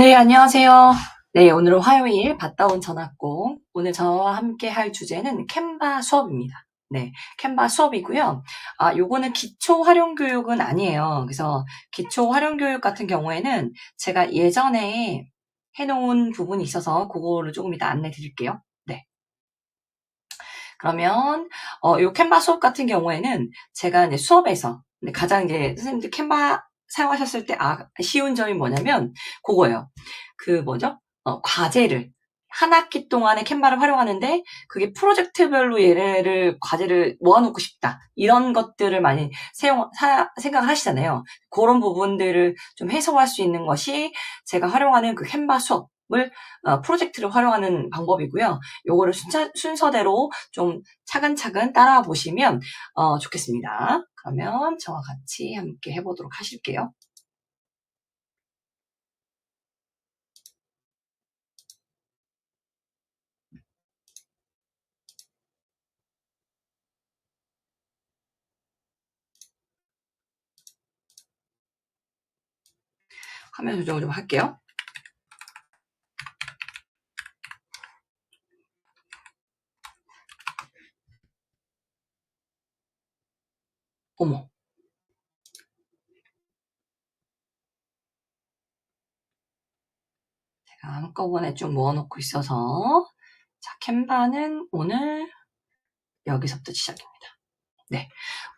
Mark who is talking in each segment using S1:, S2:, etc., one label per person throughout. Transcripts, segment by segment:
S1: 네, 안녕하세요. 네, 오늘은 화요일 봤다 온 전학고. 오늘 저와 함께 할 주제는 캔바 수업입니다. 네, 캔바 수업이고요. 요거는 기초 활용 교육은 아니에요. 그래서 기초 활용 교육 같은 경우에는 제가 예전에 해놓은 부분이 있어서 그거를 조금 이따 안내 드릴게요. 네. 그러면, 요 캔바 수업 같은 경우에는 제가 이제 수업에서 가장 이제 선생님들 캔바 사용하셨을 때 쉬운 점이 뭐냐면 그거예요. 그 뭐죠? 과제를 한 학기 동안에 캔바를 활용하는데 그게 프로젝트별로 얘네를 과제를 모아놓고 싶다. 이런 것들을 많이 생각을 하시잖아요. 그런 부분들을 좀 해소할 수 있는 것이 제가 활용하는 그 캔바 수업을 프로젝트를 활용하는 방법이고요. 요거를 순서대로 좀 차근차근 따라와 보시면 좋겠습니다. 그러면 저와 같이 함께 해보도록 하실게요. 화면 조정을 좀 할게요. 어머. 제가 한꺼번에 좀 모아놓고 있어서 자, 캔바는 오늘 여기서부터 시작입니다. 네.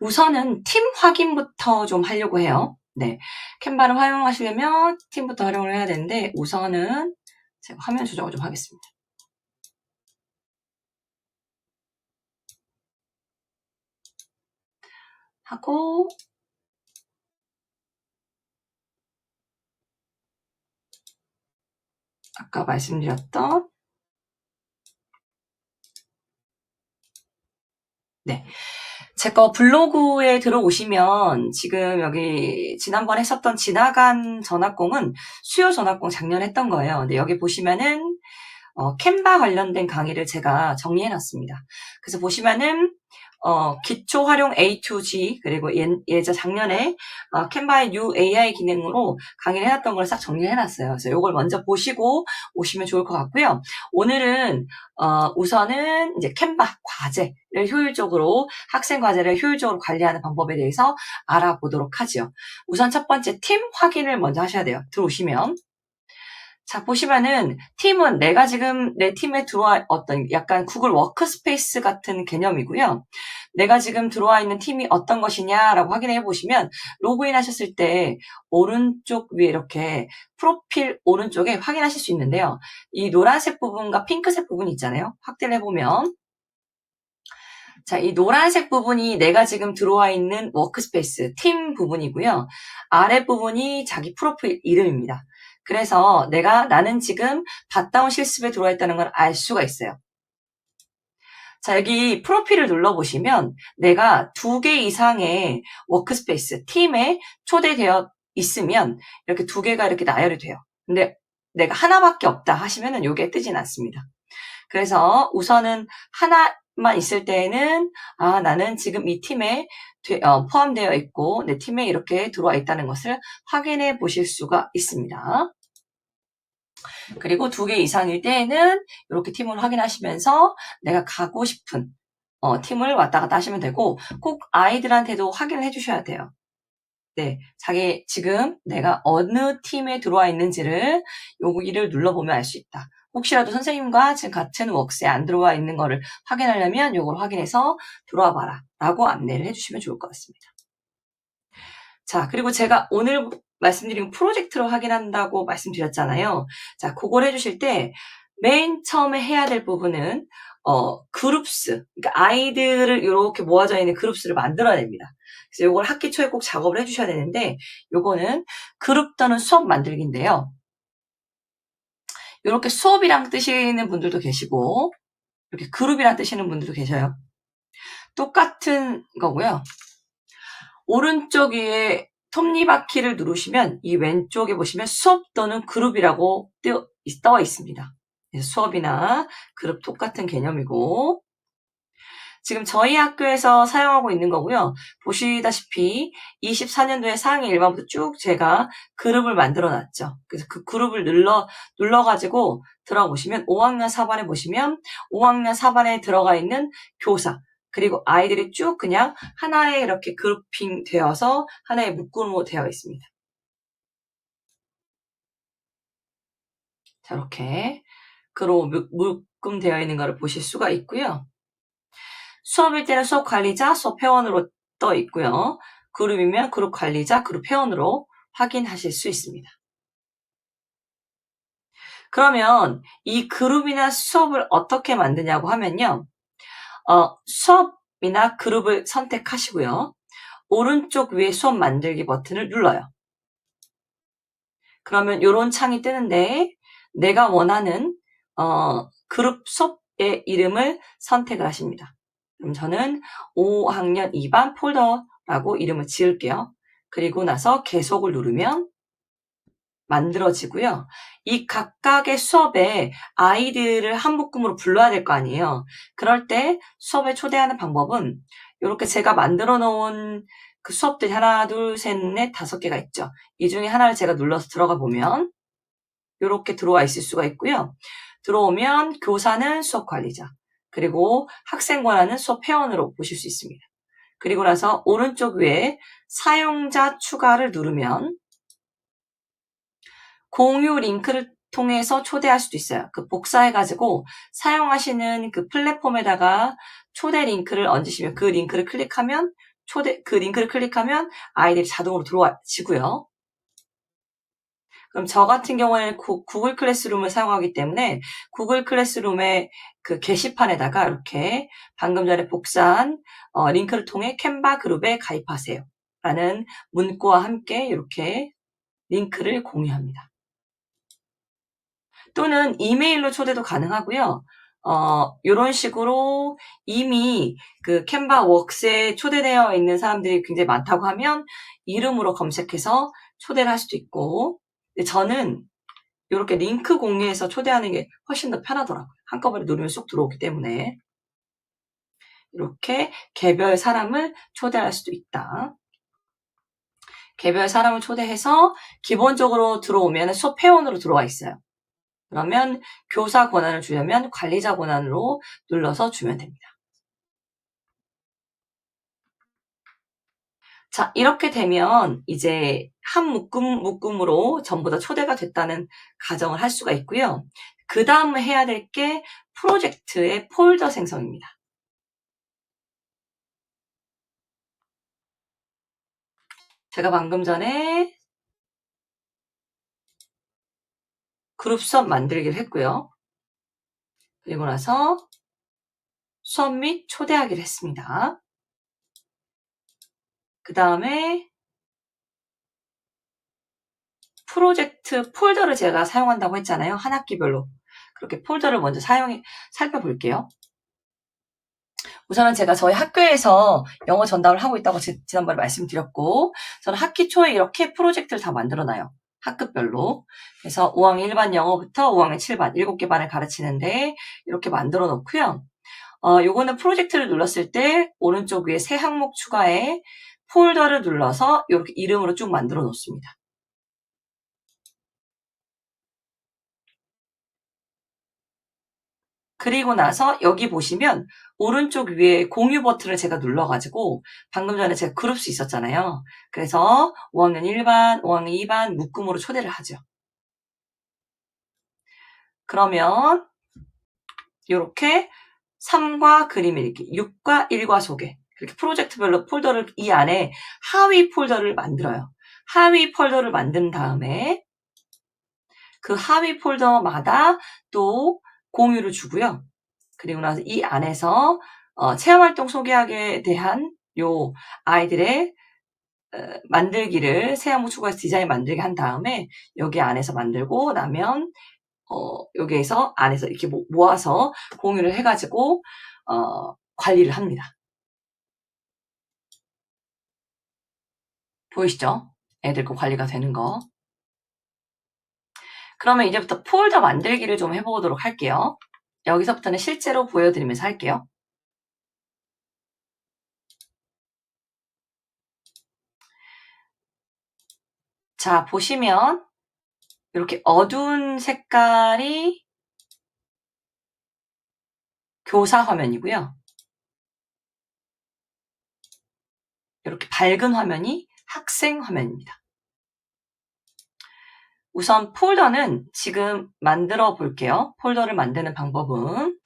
S1: 우선은 팀 확인부터 좀 하려고 해요. 네. 캔바를 활용하시려면 팀부터 활용을 해야 되는데 우선은 제가 화면 조정을 좀 하겠습니다. 하고 아까 말씀드렸던 네. 제 거 블로그에 들어오시면 지금 여기 지난번에 했었던 지나간 전학공은 수요 전학공 작년에 했던 거예요. 근데 여기 보시면은 캔바 관련된 강의를 제가 정리해놨습니다. 그래서 보시면은 기초 활용 A to G 그리고 작년에 캔바의 New AI 기능으로 강의를 해놨던 걸 싹 정리해놨어요. 그래서 이걸 먼저 보시고 오시면 좋을 것 같고요. 오늘은 우선은 이제 캔바 과제를 효율적으로 학생 과제를 효율적으로 관리하는 방법에 대해서 알아보도록 하죠. 우선 첫 번째 팀 확인을 먼저 하셔야 돼요. 들어오시면. 자, 보시면은 팀은 내가 지금 내 팀에 들어와 어떤 약간 구글 워크스페이스 같은 개념이고요. 내가 지금 들어와 있는 팀이 어떤 것이냐라고 확인해 보시면 로그인 하셨을 때 오른쪽 위에 이렇게 프로필 오른쪽에 확인하실 수 있는데요. 이 노란색 부분과 핑크색 부분이 있잖아요. 확대를 해보면 자, 이 노란색 부분이 내가 지금 들어와 있는 워크스페이스 팀 부분이고요. 아래 부분이 자기 프로필 이름입니다. 그래서 나는 지금 밭다운 실습에 들어와 있다는 걸 알 수가 있어요. 자, 여기 프로필을 눌러보시면 내가 2개 이상의 워크스페이스, 팀에 초대되어 있으면 이렇게 2개가 이렇게 나열이 돼요. 근데 내가 하나밖에 없다 하시면은 이게 뜨진 않습니다. 그래서 우선은 하나만 있을 때에는 나는 지금 이 팀에 포함되어 있고 내 팀에 이렇게 들어와 있다는 것을 확인해 보실 수가 있습니다. 그리고 2개 이상일 때에는 이렇게 팀을 확인하시면서 내가 가고 싶은 팀을 왔다 갔다 하시면 되고 꼭 아이들한테도 확인을 해주셔야 돼요. 네, 지금 내가 어느 팀에 들어와 있는지를 여기를 눌러보면 알 수 있다. 혹시라도 선생님과 지금 같은 웍스에 안 들어와 있는 거를 확인하려면 이걸 확인해서 들어와 봐라 라고 안내를 해주시면 좋을 것 같습니다. 자, 그리고 제가 오늘 말씀드린 프로젝트로 확인한다고 말씀드렸잖아요. 자, 그걸 해주실 때 맨 처음에 해야 될 부분은 그룹스, 그러니까 아이들을 이렇게 모아져 있는 그룹스를 만들어야 됩니다. 그래서 이걸 학기 초에 꼭 작업을 해주셔야 되는데 요거는 그룹 또는 수업 만들기인데요. 이렇게 수업이랑 뜨시는 분들도 계시고 이렇게 그룹이랑 뜨시는 분들도 계셔요. 똑같은 거고요. 오른쪽 위에 톱니바퀴를 누르시면 이 왼쪽에 보시면 수업 또는 그룹이라고 떠 있습니다. 그래서 수업이나 그룹 똑같은 개념이고 지금 저희 학교에서 사용하고 있는 거고요. 보시다시피 24년도에 상위 1반부터 쭉 제가 그룹을 만들어 놨죠. 그래서 그 그룹을 눌러가지고 들어보시면 5학년 4반에 보시면 5학년 4반에 들어가 있는 교사, 그리고 아이들이 쭉 그냥 하나에 이렇게 그룹핑 되어서 하나의 묶음으로 되어 있습니다. 자, 이렇게 묶음되어 있는 것을 보실 수가 있고요. 수업일 때는 수업 관리자, 수업 회원으로 떠 있고요. 그룹이면 그룹 관리자, 그룹 회원으로 확인하실 수 있습니다. 그러면 이 그룹이나 수업을 어떻게 만드냐고 하면요. 수업이나 그룹을 선택하시고요. 오른쪽 위에 수업 만들기 버튼을 눌러요. 그러면 이런 창이 뜨는데 내가 원하는 그룹 수업의 이름을 선택을 하십니다. 그럼 저는 5학년 2반 폴더라고 이름을 지을게요. 그리고 나서 계속을 누르면 만들어지고요. 이 각각의 수업에 아이들을 한 묶음으로 불러야 될 거 아니에요. 그럴 때 수업에 초대하는 방법은 이렇게 제가 만들어 놓은 그 수업들이 하나, 둘, 셋, 넷, 5개가 있죠. 이 중에 하나를 제가 눌러서 들어가 보면 이렇게 들어와 있을 수가 있고요. 들어오면 교사는 수업 관리자, 그리고 학생 권한은 수업 회원으로 보실 수 있습니다. 그리고 나서 오른쪽 위에 사용자 추가를 누르면 공유 링크를 통해서 초대할 수도 있어요. 그 복사해가지고 사용하시는 그 플랫폼에다가 초대 링크를 얹으시면 그 링크를 클릭하면 아이들이 자동으로 들어와지고요. 그럼 저 같은 경우에는 구글 클래스룸을 사용하기 때문에 구글 클래스룸의 그 게시판에다가 이렇게 방금 전에 복사한 링크를 통해 캔바 그룹에 가입하세요 라는 문구와 함께 이렇게 링크를 공유합니다. 또는 이메일로 초대도 가능하고요. 이런 식으로 이미 그 캔바 웍스에 초대되어 있는 사람들이 굉장히 많다고 하면 이름으로 검색해서 초대를 할 수도 있고, 저는 이렇게 링크 공유해서 초대하는 게 훨씬 더 편하더라고요. 한꺼번에 누르면 쏙 들어오기 때문에. 이렇게 개별 사람을 초대할 수도 있다. 개별 사람을 초대해서 기본적으로 들어오면 수업 회원으로 들어와 있어요. 그러면 교사 권한을 주려면 관리자 권한으로 눌러서 주면 됩니다. 자, 이렇게 되면 이제 한 묶음으로 전부 다 초대가 됐다는 가정을 할 수가 있고요. 그 다음 해야 될 게 프로젝트의 폴더 생성입니다. 제가 방금 전에 그룹 수업 만들기를 했고요. 그리고 나서 수업 및 초대하기를 했습니다. 그 다음에 프로젝트 폴더를 제가 사용한다고 했잖아요. 한 학기별로. 그렇게 폴더를 먼저 살펴볼게요. 우선은 제가 저희 학교에서 영어 전담을 하고 있다고 지난번에 말씀드렸고, 저는 학기 초에 이렇게 프로젝트를 다 만들어놔요. 학급별로. 그래서 5학년 1반 영어부터 5학년 7반, 7개 반을 가르치는데 이렇게 만들어 놓고요. 요거는 프로젝트를 눌렀을 때 오른쪽 위에 새 항목 추가에 폴더를 눌러서 이렇게 이름으로 쭉 만들어 놓습니다. 그리고 나서 여기 보시면 오른쪽 위에 공유 버튼을 제가 눌러가지고 방금 전에 제가 그룹 수 있었잖아요. 그래서 5학년 1반, 5학년 2반 묶음으로 초대를 하죠. 그러면 이렇게 3과 그림 읽기, 6과 1과 소개, 이렇게 프로젝트별로 폴더를 이 안에 하위 폴더를 만들어요. 하위 폴더를 만든 다음에 그 하위 폴더마다 또 공유를 주고요. 그리고 나서 이 안에서 체험활동 소개하기에 대한 요 아이들의 만들기를 새 항목 추가해서 디자인 만들기 한 다음에 여기 안에서 만들고 나면 여기에서 안에서 이렇게 모아서 공유를 해가지고 관리를 합니다. 보이시죠? 애들 거 관리가 되는 거. 그러면 이제부터 폴더 만들기를 좀 해보도록 할게요. 여기서부터는 실제로 보여드리면서 할게요. 자, 보시면 이렇게 어두운 색깔이 교사 화면이고요. 이렇게 밝은 화면이 학생 화면입니다. 우선 폴더는 지금 만들어 볼게요. 폴더를 만드는 방법은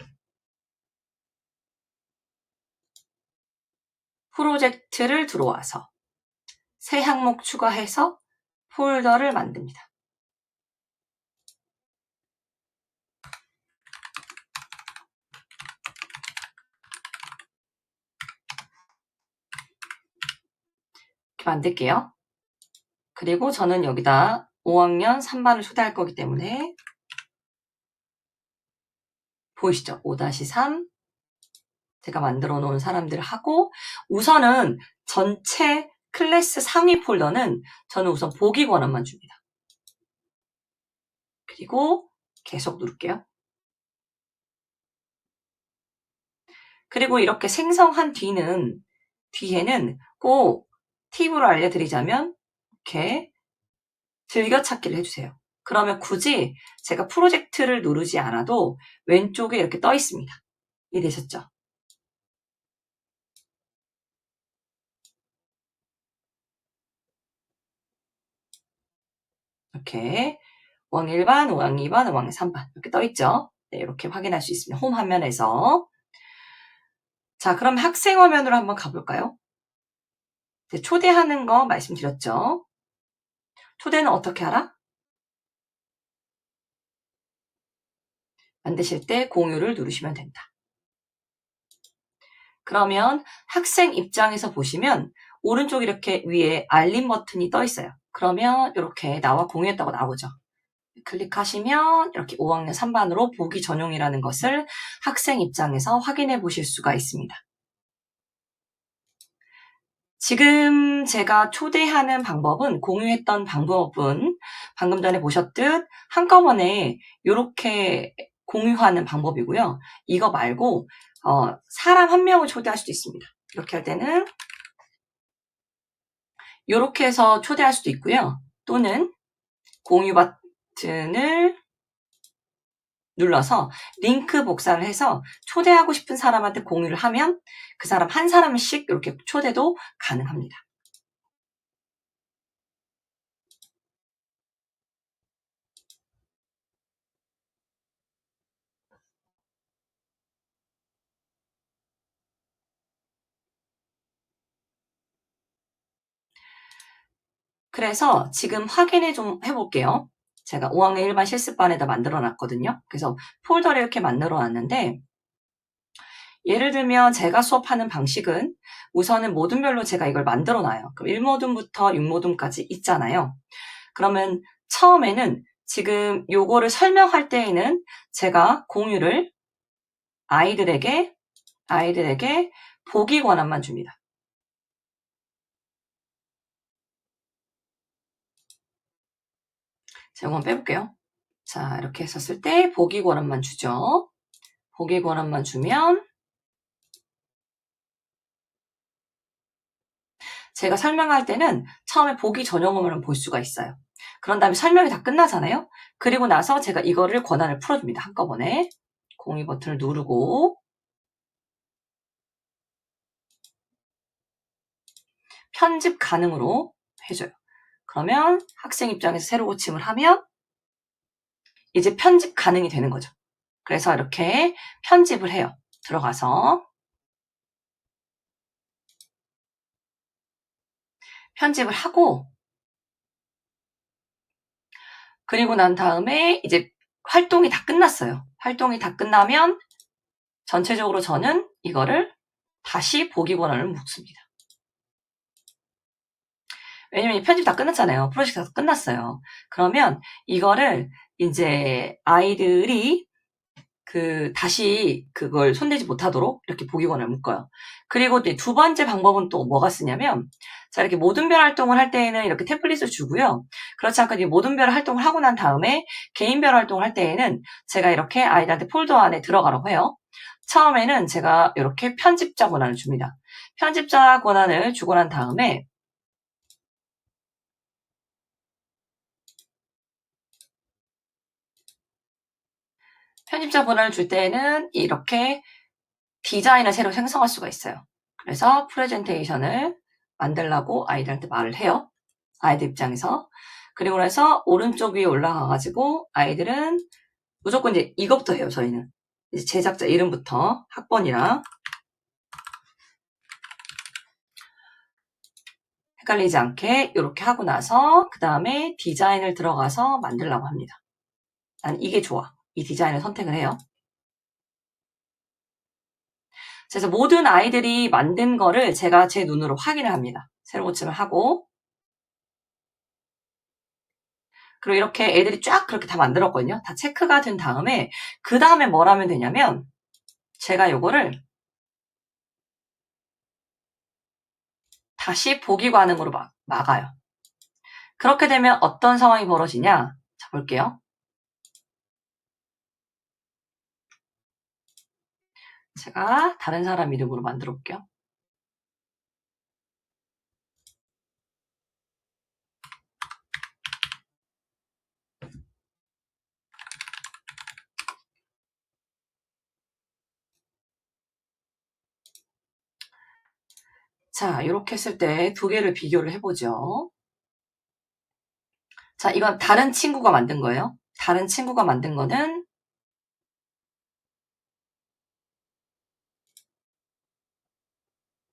S1: 프로젝트를 들어와서 새 항목 추가해서 폴더를 만듭니다. 이렇게 만들게요. 그리고 저는 여기다 5학년 3반을 초대할 거기 때문에 보이시죠? 5-3 제가 만들어 놓은 사람들 하고 우선은 전체 클래스 상위 폴더는 저는 우선 보기 권한만 줍니다. 그리고 계속 누를게요. 그리고 이렇게 생성한 뒤에는 꼭 팁으로 알려드리자면 이렇게 즐겨찾기를 해주세요. 그러면 굳이 제가 프로젝트를 누르지 않아도 왼쪽에 이렇게 떠 있습니다. 이해되셨죠? 이렇게 5학년 1반, 5학년 2반, 5학년 3반 이렇게 떠 있죠? 네, 이렇게 확인할 수 있습니다. 홈 화면에서. 자, 그럼 학생 화면으로 한번 가볼까요? 네, 초대하는 거 말씀드렸죠? 초대는 어떻게 하라? 만드실 때 공유를 누르시면 된다. 그러면 학생 입장에서 보시면 오른쪽 이렇게 위에 알림 버튼이 떠 있어요. 그러면 이렇게 나와 공유했다고 나오죠. 클릭하시면 이렇게 5학년 3반으로 보기 전용이라는 것을 학생 입장에서 확인해 보실 수가 있습니다. 지금 제가 초대하는 방법은 공유했던 방법은 방금 전에 보셨듯 한꺼번에 이렇게 공유하는 방법이고요. 이거 말고 사람 한 명을 초대할 수도 있습니다. 이렇게 할 때는 이렇게 해서 초대할 수도 있고요. 또는 공유 버튼을 눌러서 링크 복사를 해서 초대하고 싶은 사람한테 공유를 하면 그 사람 한 사람씩 이렇게 초대도 가능합니다. 그래서 지금 확인을 좀 해볼게요. 제가 5학년 1반 실습반에다 만들어 놨거든요. 그래서 폴더를 이렇게 만들어 놨는데 예를 들면 제가 수업하는 방식은 우선은 모듐별로 제가 이걸 만들어 놔요. 그럼 1모듐부터 6모듐까지 있잖아요. 그러면 처음에는 지금 요거를 설명할 때에는 제가 공유를 아이들에게 보기 권한만 줍니다. 제가 한번 빼볼게요. 자, 이렇게 했었을 때 보기 권한만 주죠. 보기 권한만 주면 제가 설명할 때는 처음에 보기 전용으로만 볼 수가 있어요. 그런 다음에 설명이 다 끝나잖아요. 그리고 나서 제가 이거를 권한을 풀어줍니다. 한꺼번에 공유 버튼을 누르고 편집 가능으로 해줘요. 그러면 학생 입장에서 새로 고침을 하면 이제 편집 가능이 되는 거죠. 그래서 이렇게 편집을 해요. 들어가서 편집을 하고 그리고 난 다음에 이제 활동이 다 끝났어요. 활동이 다 끝나면 전체적으로 저는 이거를 다시 보기 권한을 묻습니다. 왜냐면 편집 다 끝났잖아요. 프로젝트 다 끝났어요. 그러면 이거를 이제 아이들이 다시 그걸 손대지 못하도록 이렇게 보기 권한을 묶어요. 그리고 두 번째 방법은 또 뭐가 쓰냐면, 자, 이렇게 모든별 활동을 할 때에는 이렇게 템플릿을 주고요. 그렇지 않고 모든별 활동을 하고 난 다음에 개인별 활동을 할 때에는 제가 이렇게 아이들한테 폴더 안에 들어가라고 해요. 처음에는 제가 이렇게 편집자 권한을 줍니다. 편집자 권한을 주고 난 다음에 편집자 권한을 줄 때에는 이렇게 디자인을 새로 생성할 수가 있어요. 그래서 프레젠테이션을 만들라고 아이들한테 말을 해요. 아이들 입장에서. 그리고 나서 오른쪽 위에 올라가가지고 아이들은 무조건 이제 이것부터 해요, 저희는. 이제 제작자 이름부터 학번이랑 헷갈리지 않게 이렇게 하고 나서 그 다음에 디자인을 들어가서 만들라고 합니다. 난 이게 좋아. 이 디자인을 선택을 해요. 그래서 모든 아이들이 만든 거를 제가 제 눈으로 확인을 합니다. 새로 고침을 하고 그리고 이렇게 애들이 쫙 그렇게 다 만들었거든요. 다 체크가 된 다음에 그 다음에 뭘 하면 되냐면 제가 요거를 다시 보기 관음으로 막아요. 그렇게 되면 어떤 상황이 벌어지냐? 자, 볼게요. 제가 다른 사람 이름으로 만들어 볼게요. 자, 이렇게 했을 때 두 개를 비교를 해보죠. 자, 이건 다른 친구가 만든 거예요. 다른 친구가 만든 거는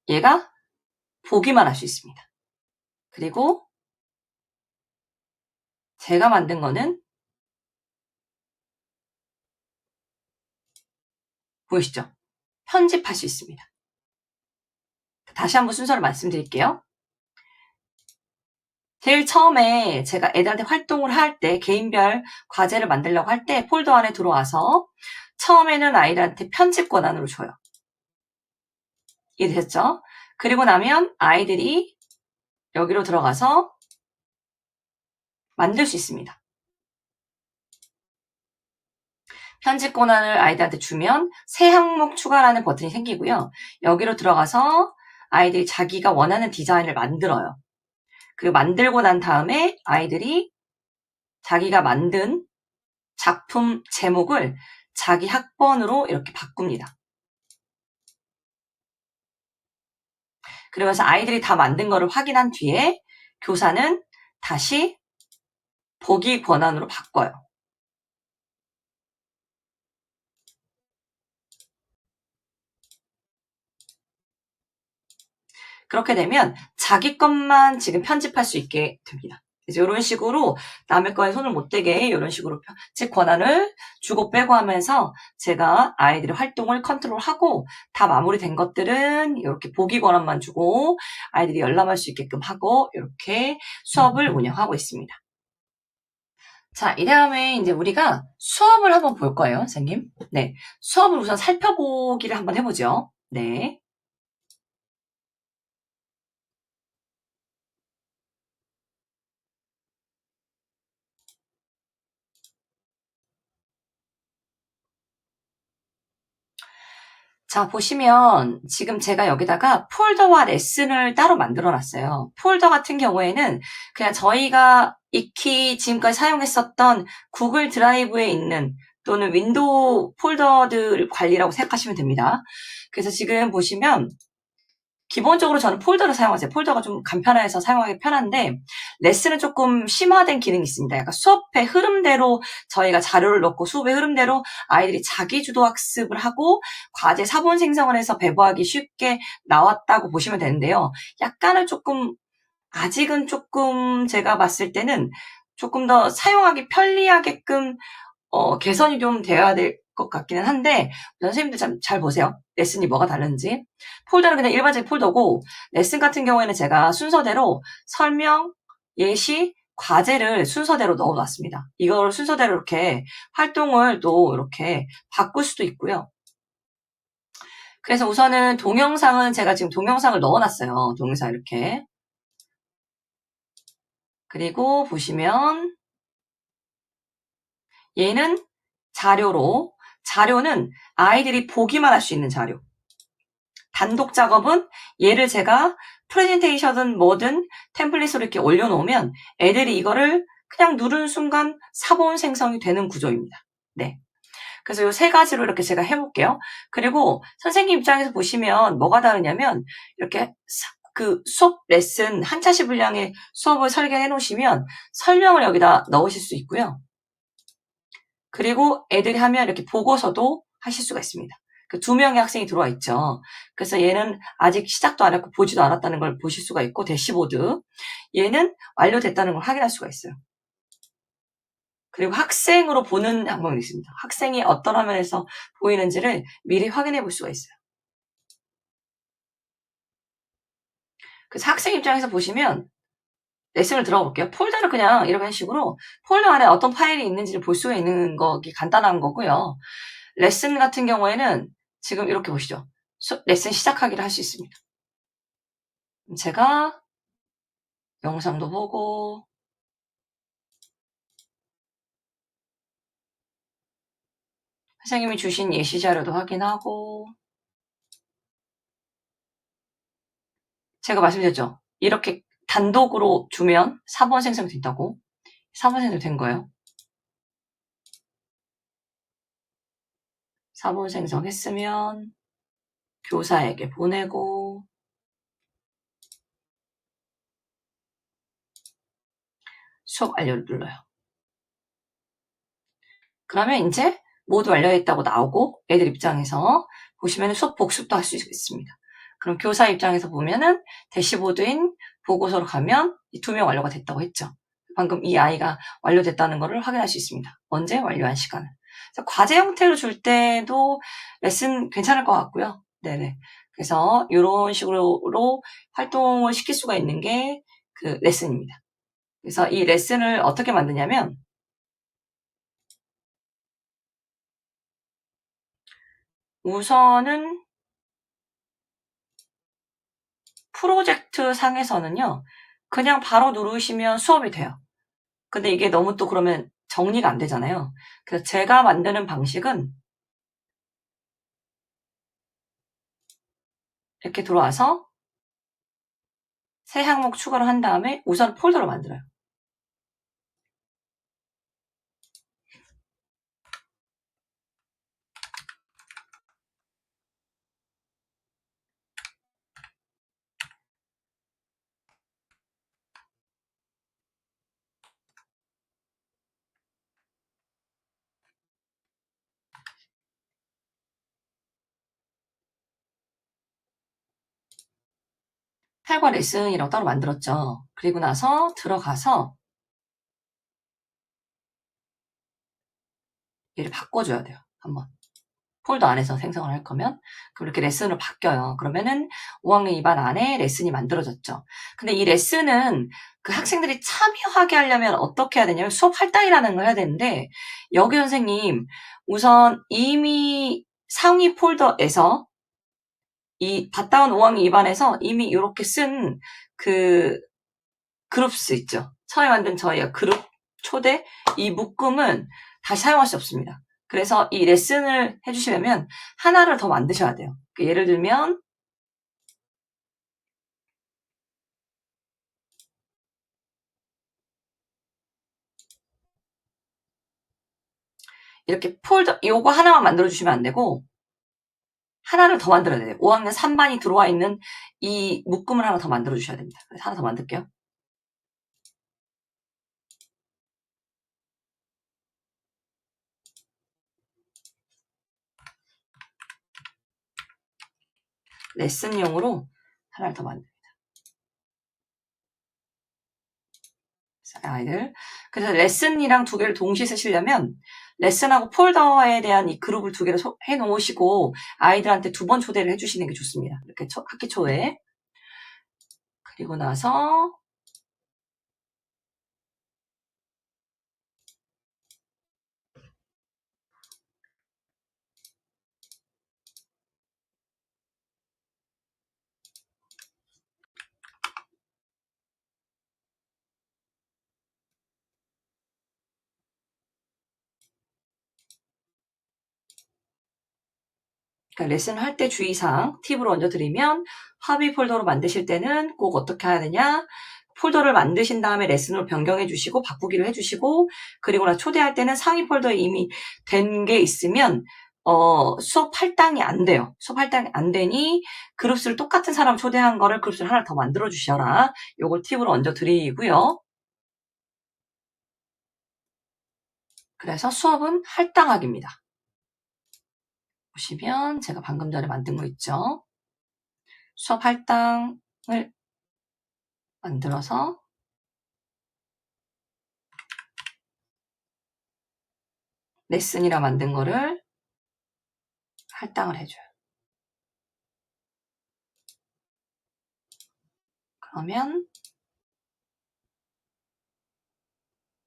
S1: 얘가 보기만 할 수 있습니다. 그리고 제가 만든 거는 보이시죠? 편집할 수 있습니다. 다시 한번 순서를 말씀드릴게요. 제일 처음에 제가 애들한테 활동을 할 때 개인별 과제를 만들려고 할 때 폴더 안에 들어와서 처음에는 아이들한테 편집 권한으로 줘요. 이해되셨죠? 그리고 나면 아이들이 여기로 들어가서 만들 수 있습니다. 편집 권한을 아이들한테 주면 새 항목 추가라는 버튼이 생기고요. 여기로 들어가서 아이들이 자기가 원하는 디자인을 만들어요. 그리고 만들고 난 다음에 아이들이 자기가 만든 작품 제목을 자기 학번으로 이렇게 바꿉니다. 그러면서 아이들이 다 만든 거를 확인한 뒤에 교사는 다시 보기 권한으로 바꿔요. 그렇게 되면 자기 것만 지금 편집할 수 있게 됩니다. 그래서 이런 식으로 남의 거에 손을 못 대게 이런 식으로 편집 권한을 주고 빼고 하면서 제가 아이들의 활동을 컨트롤하고 다 마무리된 것들은 이렇게 보기 권한만 주고 아이들이 열람할 수 있게끔 하고 이렇게 수업을 운영하고 있습니다. 자, 이 다음에 이제 우리가 수업을 한번 볼 거예요, 선생님. 네. 수업을 우선 살펴보기를 한번 해보죠. 네. 자, 보시면 지금 제가 여기다가 폴더와 레슨을 따로 만들어 놨어요. 폴더 같은 경우에는 그냥 저희가 익히 지금까지 사용했었던 구글 드라이브에 있는 또는 윈도우 폴더들 관리라고 생각하시면 됩니다. 그래서 지금 보시면 기본적으로 저는 폴더를 사용하세요. 폴더가 좀 간편해서 사용하기 편한데 레슨은 조금 심화된 기능이 있습니다. 약간 수업의 흐름대로 저희가 자료를 넣고 수업의 흐름대로 아이들이 자기주도 학습을 하고 과제 사본 생성을 해서 배부하기 쉽게 나왔다고 보시면 되는데요. 약간은 조금 아직은 조금 제가 봤을 때는 조금 더 사용하기 편리하게끔 개선이 좀 되어야 될 것 같기는 한데 선생님들 잘 보세요. 레슨이 뭐가 다른지. 폴더는 그냥 일반적인 폴더고 레슨 같은 경우에는 제가 순서대로 설명, 예시, 과제를 순서대로 넣어놨습니다. 이걸 순서대로 이렇게 활동을 또 이렇게 바꿀 수도 있고요. 그래서 우선은 동영상은 제가 지금 동영상을 넣어놨어요. 동영상 이렇게. 그리고 보시면 얘는 자료는 아이들이 보기만 할 수 있는 자료. 단독 작업은 얘를 제가 프레젠테이션은 뭐든 템플릿으로 이렇게 올려놓으면 애들이 이거를 그냥 누른 순간 사본 생성이 되는 구조입니다. 네. 그래서 이 세 가지로 이렇게 제가 해볼게요. 그리고 선생님 입장에서 보시면 뭐가 다르냐면 이렇게 그 수업 레슨 한 차시 분량의 수업을 설계해 놓으시면 설명을 여기다 넣으실 수 있고요. 그리고 애들이 하면 이렇게 보고서도 하실 수가 있습니다. 그 2명의 학생이 들어와 있죠. 그래서 얘는 아직 시작도 안 했고 보지도 않았다는 걸 보실 수가 있고 대시보드. 얘는 완료됐다는 걸 확인할 수가 있어요. 그리고 학생으로 보는 방법이 있습니다. 학생이 어떤 화면에서 보이는지를 미리 확인해 볼 수가 있어요. 그래서 학생 입장에서 보시면 레슨을 들어가 볼게요. 폴더를 그냥 이런 식으로 폴더 안에 어떤 파일이 있는지를 볼 수가 있는 거기 간단한 거고요. 레슨 같은 경우에는 지금 이렇게 보시죠. 레슨 시작하기를 할 수 있습니다. 제가 영상도 보고 선생님이 주신 예시 자료도 확인하고 제가 말씀드렸죠. 이렇게 단독으로 주면 4번 생성이 된다고. 4번 생성이 된 거예요. 4번 생성했으면 교사에게 보내고 수업 완료를 눌러요. 그러면 이제 모두 완료했다고 나오고 애들 입장에서 보시면 수업 복습도 할 수 있습니다. 그럼 교사 입장에서 보면은 대시보드인 보고서로 가면 이 2명 완료가 됐다고 했죠. 방금 이 아이가 완료됐다는 것을 확인할 수 있습니다. 언제 완료한 시간을. 과제 형태로 줄 때도 레슨 괜찮을 것 같고요. 네네. 그래서 이런 식으로 활동을 시킬 수가 있는 게 그 레슨입니다. 그래서 이 레슨을 어떻게 만드냐면 우선은 프로젝트 상에서는요. 그냥 바로 누르시면 수업이 돼요. 근데 이게 너무 또 그러면 정리가 안 되잖아요. 그래서 제가 만드는 방식은 이렇게 들어와서 새 항목 추가를 한 다음에 우선 폴더를 만들어요. 팔과 레슨이라고 따로 만들었죠. 그리고 나서 들어가서 얘를 바꿔줘야 돼요. 한번. 폴더 안에서 생성을 할 거면 그럼 이렇게 레슨으로 바뀌어요. 그러면은 5학년 2반 안에 레슨이 만들어졌죠. 근데 이 레슨은 그 학생들이 참여하게 하려면 어떻게 해야 되냐면 수업 할당이라는 걸 해야 되는데 여기 선생님 우선 이미 상위 폴더에서 이 봤다 온 5학년 2반에서 이미 이렇게 쓴 그 그룹스 있죠. 처음에 만든 저희가 그룹 초대 이 묶음은 다시 사용할 수 없습니다. 그래서 이 레슨을 해주시려면 하나를 더 만드셔야 돼요. 예를 들면 이렇게 폴더 요거 하나만 만들어 주시면 안 되고 하나를 더 만들어야 돼요. 5학년 3반이 들어와 있는 이 묶음을 하나 더 만들어 주셔야 됩니다. 그래서 하나 더 만들게요. 레슨용으로 하나를 더 만듭니다. 아이들. 그래서 레슨이랑 두 개를 동시에 쓰시려면 레슨하고 폴더에 대한 이 그룹을 두 개를 해 놓으시고 아이들한테 2번 초대를 해주시는 게 좋습니다. 이렇게 학기 초에. 그리고 나서 그러니까 레슨 할 때 주의사항 팁으로 얹어드리면 합의 폴더로 만드실 때는 꼭 어떻게 해야 되냐 폴더를 만드신 다음에 레슨으로 변경해 주시고 바꾸기를 해주시고, 그리고 나 초대할 때는 상위 폴더에 이미 된 게 있으면 수업 할당이 안 돼요. 수업 할당이 안 되니 그룹수를 똑같은 사람 초대한 거를 그룹수를 하나 더 만들어 주셔라. 요걸 팁으로 얹어 드리고요. 그래서 수업은 할당하기입니다. 보시면 제가 방금 전에 만든 거 있죠. 수업 할당을 만들어서 레슨이라 만든 거를 할당을 해줘요. 그러면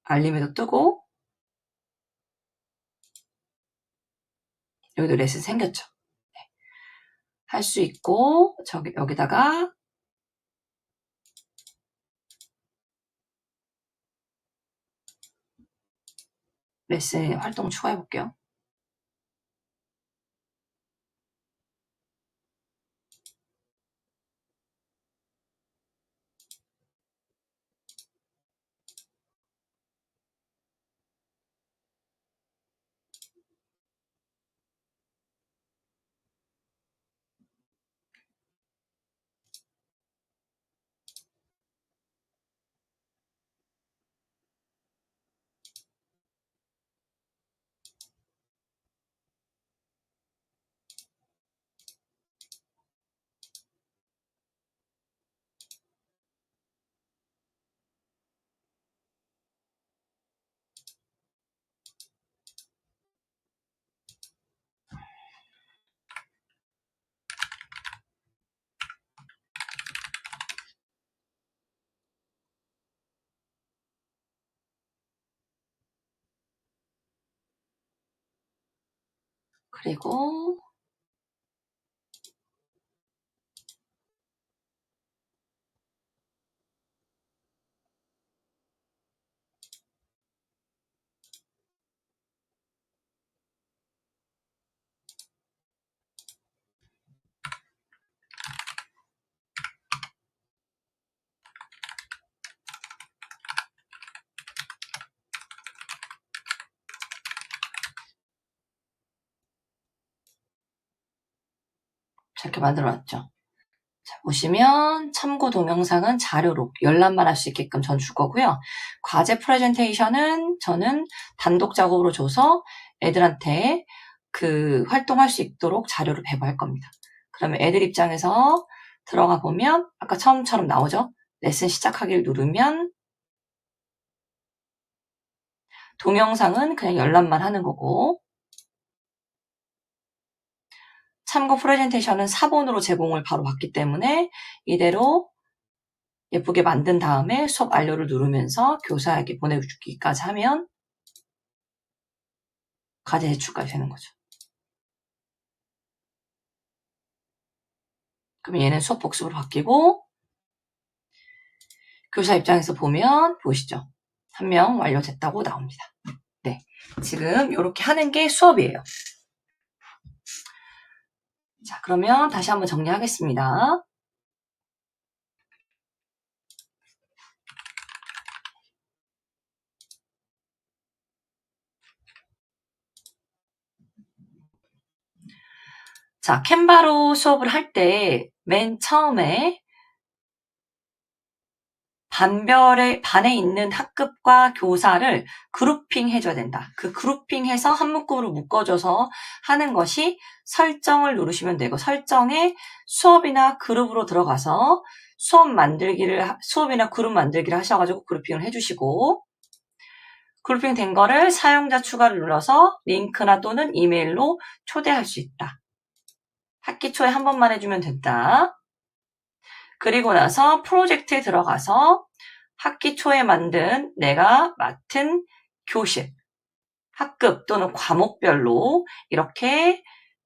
S1: 알림에도 뜨고 여기도 레슨 생겼죠. 네. 할 수 있고 여기다가 레슨 활동 추가해 볼게요. 그리고 저렇게 만들어놨죠. 자, 보시면 참고 동영상은 자료로 열람만 할 수 있게끔 전 줄 거고요. 과제 프레젠테이션은 저는 단독 작업으로 줘서 애들한테 그 활동할 수 있도록 자료를 배부할 겁니다. 그러면 애들 입장에서 들어가 보면 아까 처음처럼 나오죠? 레슨 시작하기를 누르면 동영상은 그냥 열람만 하는 거고, 참고 프레젠테이션은 사본으로 제공을 바로 받기 때문에 이대로 예쁘게 만든 다음에 수업 완료를 누르면서 교사에게 보내주기까지 하면 과제 제출까지 되는 거죠. 그럼 얘는 수업 복습으로 바뀌고, 교사 입장에서 보면 보이시죠? 한 명 완료됐다고 나옵니다. 네, 지금 이렇게 하는 게 수업이에요. 자, 그러면 다시 한번 정리하겠습니다. 자, 캔바로 수업을 할 때 맨 처음에 반에 있는 학급과 교사를 그룹핑 해줘야 된다. 그 그룹핑해서 한 묶음으로 묶어줘서 하는 것이 설정을 누르시면 되고, 설정에 수업이나 그룹으로 들어가서 수업이나 그룹 만들기를 하셔가지고 그룹핑을 해주시고, 그룹핑 된 거를 사용자 추가를 눌러서 링크나 또는 이메일로 초대할 수 있다. 학기 초에 한 번만 해주면 된다. 그리고 나서 프로젝트에 들어가서 학기 초에 만든 내가 맡은 교실, 학급 또는 과목별로 이렇게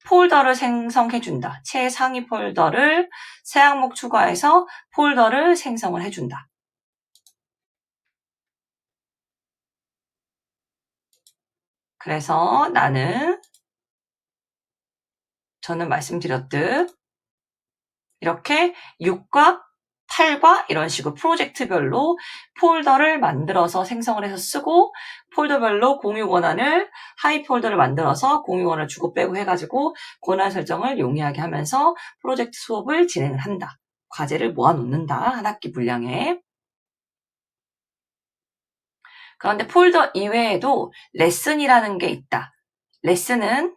S1: 폴더를 생성해준다. 최상위 폴더를 새 항목 추가해서 폴더를 생성을 해준다. 그래서 저는 말씀드렸듯 이렇게 6과 8과 이런 식으로 프로젝트별로 폴더를 만들어서 생성을 해서 쓰고 폴더별로 공유 권한을 하이 폴더를 만들어서 공유 권한을 주고 빼고 해가지고 권한 설정을 용이하게 하면서 프로젝트 수업을 진행을 한다. 과제를 모아놓는다. 한 학기 분량에. 그런데 폴더 이외에도 레슨이라는 게 있다. 레슨은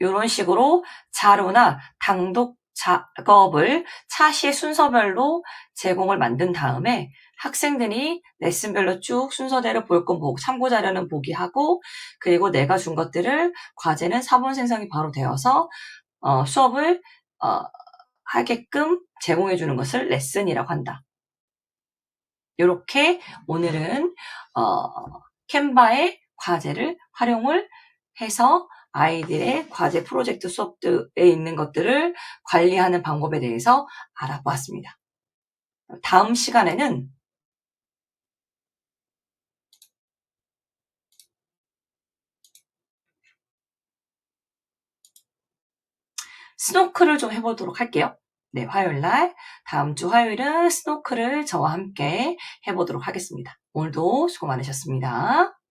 S1: 이런 식으로 자료나 당독 작업을 차시의 순서별로 제공을 만든 다음에 학생들이 레슨별로 쭉 순서대로 볼 건 보고 참고 자료는 보기 하고 그리고 내가 준 것들을 과제는 사본 생성이 바로 되어서 수업을 하게끔 제공해 주는 것을 레슨이라고 한다. 이렇게 오늘은 캔바의 과제를 활용을 해서 아이들의 과제 프로젝트 수업들에 있는 것들을 관리하는 방법에 대해서 알아보았습니다. 다음 시간에는 스노클을 좀 해보도록 할게요. 네, 화요일날 다음 주 화요일은 스노클을 저와 함께 해보도록 하겠습니다. 오늘도 수고 많으셨습니다.